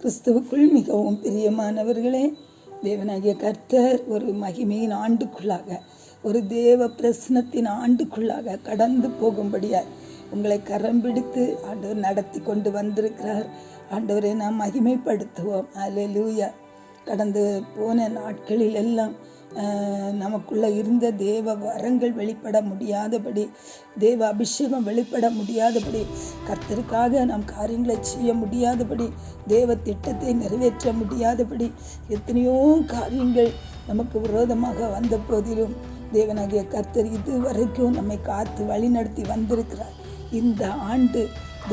கிறிஸ்துவுக்குள் மிகவும் பிரியமானவர்களே, தேவனாகிய கர்த்தர் ஒரு மகிமையின் ஆண்டுக்குள்ளாக, ஒரு தேவ பிரசனத்தின் ஆண்டுக்குள்ளாக கடந்து போகும்படியாய் உங்களை கரம் பிடித்து ஆண்டவர் நடத்தி கொண்டு வந்திருக்கிறார். ஆண்டவரை நாம் மகிமைப்படுத்துவோம். அல்லேலூயா. கடந்து போன நாட்களில் எல்லாம் நமக்குள்ள இருந்த தேவ வரங்கள் வெளிப்பட முடியாதபடி, தேவ அபிஷேகம் வெளிப்பட முடியாதபடி, கர்த்தருக்காக நாம் காரியங்களை செய்ய முடியாதபடி, தேவ திட்டத்தை நிறைவேற்ற முடியாதபடி எத்தனையோ காரியங்கள் நமக்கு விரோதமாக வந்த போதிலும் தேவனாகிய கர்த்தர் இதுவரைக்கும் நம்மை காத்து வழிநடத்தி வந்திருக்கிறார். இந்த ஆண்டு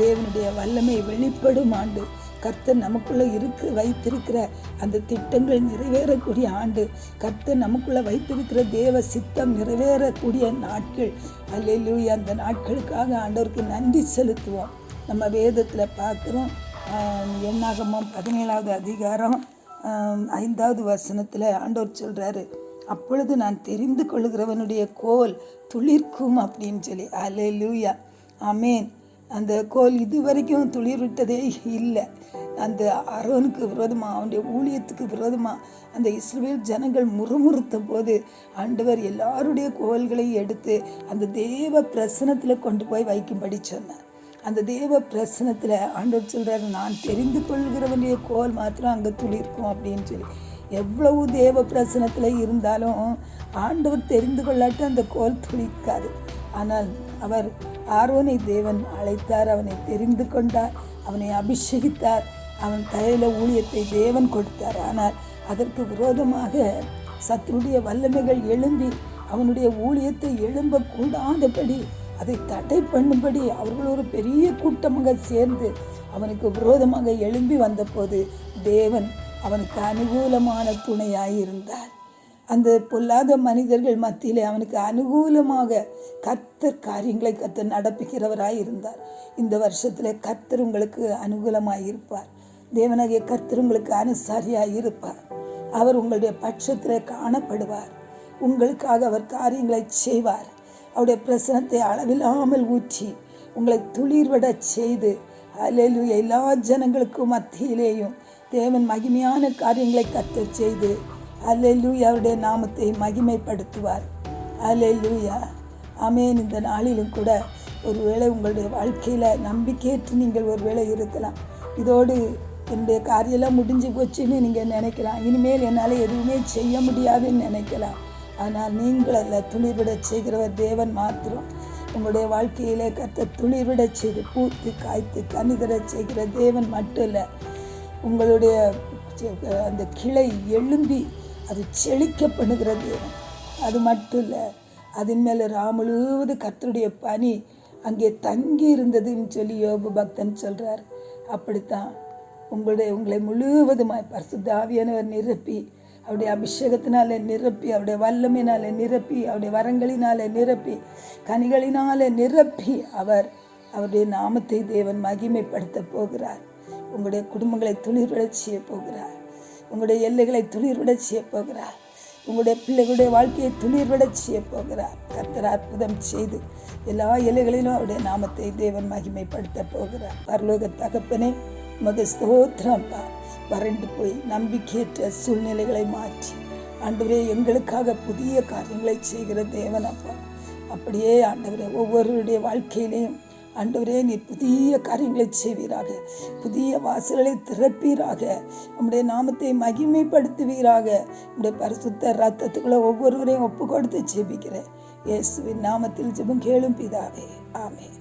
தேவனுடைய வல்லமை வெளிப்படும் ஆண்டு. கர்த்தர் நமக்குள்ள வைத்திருக்கிற அந்த திட்டங்கள் நிறைவேறக்கூடிய ஆண்டு. கர்த்தர் நமக்குள்ள வைத்திருக்கிற தேவ சித்தம் நிறைவேறக்கூடிய நாட்கள். அல்லேலூயா. அந்த நாட்களுக்காக ஆண்டவருக்கு நன்றி செலுத்துவோம். நம்ம வேதத்தில் பார்க்குறோம். என்னாகமம் 17வது அதிகாரம் 5வது வசனத்தில் ஆண்டவர் சொல்கிறாரு, அப்பொழுது நான் தெரிந்து கொள்கிறவனுடைய கோல் துளிர்க்கும் அப்படின்னு சொல்லி. அல்லேலூயா. ஆமேன். அந்த கோல் இதுவரைக்கும் துளிர் விட்டதே இல்லை. அந்த ஆரோனுக்கு விரோதமாக, அவனுடைய ஊழியத்துக்கு விரோதமாக அந்த இஸ்ரவேல் ஜனங்கள் முறுமுறுத்த போது ஆண்டவர் எல்லாருடைய கோல்களை எடுத்து அந்த தேவ பிரசனத்தில் கொண்டு போய் வைக்கும்படி சொன்னார். அந்த தேவ பிரசனத்தில் ஆண்டவர் சொல்கிறார், நான் தெரிந்து கொள்கிறவனுடைய கோல் மாத்திரம் அங்கே துளிர்க்கும் அப்படின்னு சொல்லி. எவ்வளவு தேவ பிரசனத்தில் இருந்தாலும் ஆண்டவர் தெரிந்து கொள்ளாட்டு அந்த கோல் துளிர்க்காது. ஆனால் அவர் ஆரோனை தேவன் அழைத்தார், அவனை தெரிந்து கொண்டார், அவனை அபிஷேகித்தார், அவன் தைல ஊழியத்தை தேவன் கொடுத்தார். ஆனால் அதற்கு விரோதமாக சத்துருடைய வல்லமைகள் எழும்பி அவனுடைய ஊழியத்தை எழும்பக்கூடாதபடி, அதை தடை பண்ணும்படி அவர்கள் ஒரு பெரிய கூட்டமாக சேர்ந்து அவனுக்கு விரோதமாக எழும்பி வந்தபோது தேவன் அவனுக்கு அனுகூலமான துணையாயிருந்தார். அந்த பொல்லாத மனிதர்கள் மத்தியிலே அவனுக்கு அனுகூலமாக கர்த்தர் காரியங்களை கர்த்தர் நடப்பிக்கிறவராய் இருந்தார். இந்த வருஷத்தில் கர்த்தர் உங்களுக்கு அனுகூலமாக இருப்பார். தேவனாகிய கர்த்தர் உங்களுக்கு அனுசாரியாக இருப்பார். அவர் உங்களுடைய பட்சத்தில் காணப்படுவார். உங்களுக்காக அவர் காரியங்களை செய்வார். அவருடைய பிரசனத்தை அளவில்லாமல் ஊற்றி உங்களை துளிர்விட செய்து, அல்லேலூயா, எல்லா ஜனங்களுக்கும் மத்தியிலேயும் தேவன் மகிமையான காரியங்களை கர்த்தர் செய்து, அல்லேலூயா, அவருடைய நாமத்தை மகிமைப்படுத்துவார். அல்லேலூயா. ஆமேன். இந்த நாளிலும் கூட ஒருவேளை உங்களுடைய வாழ்க்கையில் நம்பிக்கையற்று நீங்கள் ஒருவேளை இருக்கலாம். இதோடு என்னுடைய காரியெல்லாம் முடிஞ்சு போச்சுன்னு நீங்கள் நினைக்கலாம். இனிமேல் என்னால் எதுவுமே செய்ய முடியாதுன்னு நினைக்கலாம். ஆனால் நீங்கள் அல்ல, துளிர்விட செய்கிறவர் தேவன் மாத்திரம். உங்களுடைய வாழ்க்கையில் கர்த்தர் துளிர்விட செய்து பூத்து காய்த்து கனிதர செய்கிற தேவன் மட்டும் இல்லை, உங்களுடைய அந்த கிளை எழும்பி அது செழிக்க பண்ணுகிற தேவன். அது மட்டும் இல்லை, அதன் மேலே முழுவது கர்த்தருடைய பனி அங்கே தங்கி இருந்ததுன்னு சொல்லி யோபு பக்தன் சொல்கிறார். அப்படித்தான் உங்களை முழுவதுமாய் பரிசுத்த ஆவியானவர் நிரப்பி, அவருடைய அபிஷேகத்தினாலே நிரப்பி, அவருடைய வல்லமையினாலே நிரப்பி, அவருடைய வரங்களினாலே நிரப்பி, கனிகளினாலே நிரப்பி அவருடைய நாமத்தை தேவன் மகிமைப்படுத்த போகிறார். உங்களுடைய குடும்பங்களை துளிர்விட செய்ய போகிறார். உங்களுடைய எல்லைகளை துளிர்விட செய்ய போகிறார். உங்களுடைய பிள்ளைகளுடைய வாழ்க்கையை துளிர்விட செய்ய போகிறார். கர்த்தர் அற்புதம் செய்து எல்லா எல்லைகளிலும் அவருடைய நாமத்தை தேவன் மகிமைப்படுத்த போகிறார். பரலோக தகப்பனே, உமக்கு ஸ்தோத்திரம். வறண்டு போய் நம்பிக்கையற்ற சூழ்நிலைகளை மாற்றி ஆண்டவரே எங்களுக்காக புதிய காரியங்களை செய்கிற தேவன் அப்பா. அப்படியே ஆண்டவரே ஒவ்வொருவருடைய வாழ்க்கையிலையும் ஆண்டவரே நீர் புதிய காரியங்களை செய்வீராக, புதிய வாசல்களை திறப்பீராக, உம்முடைய நாமத்தை மகிமைப்படுத்துவீராக. உம்முடைய பரிசுத்த ரத்தத்துக்குள்ள ஒவ்வொருவரையும் ஒப்பு கொடுத்து ஜெபிக்கிறேன். இயேசுவின் நாமத்தில் ஜெபம் கேளும் பிதாவே. ஆமென்.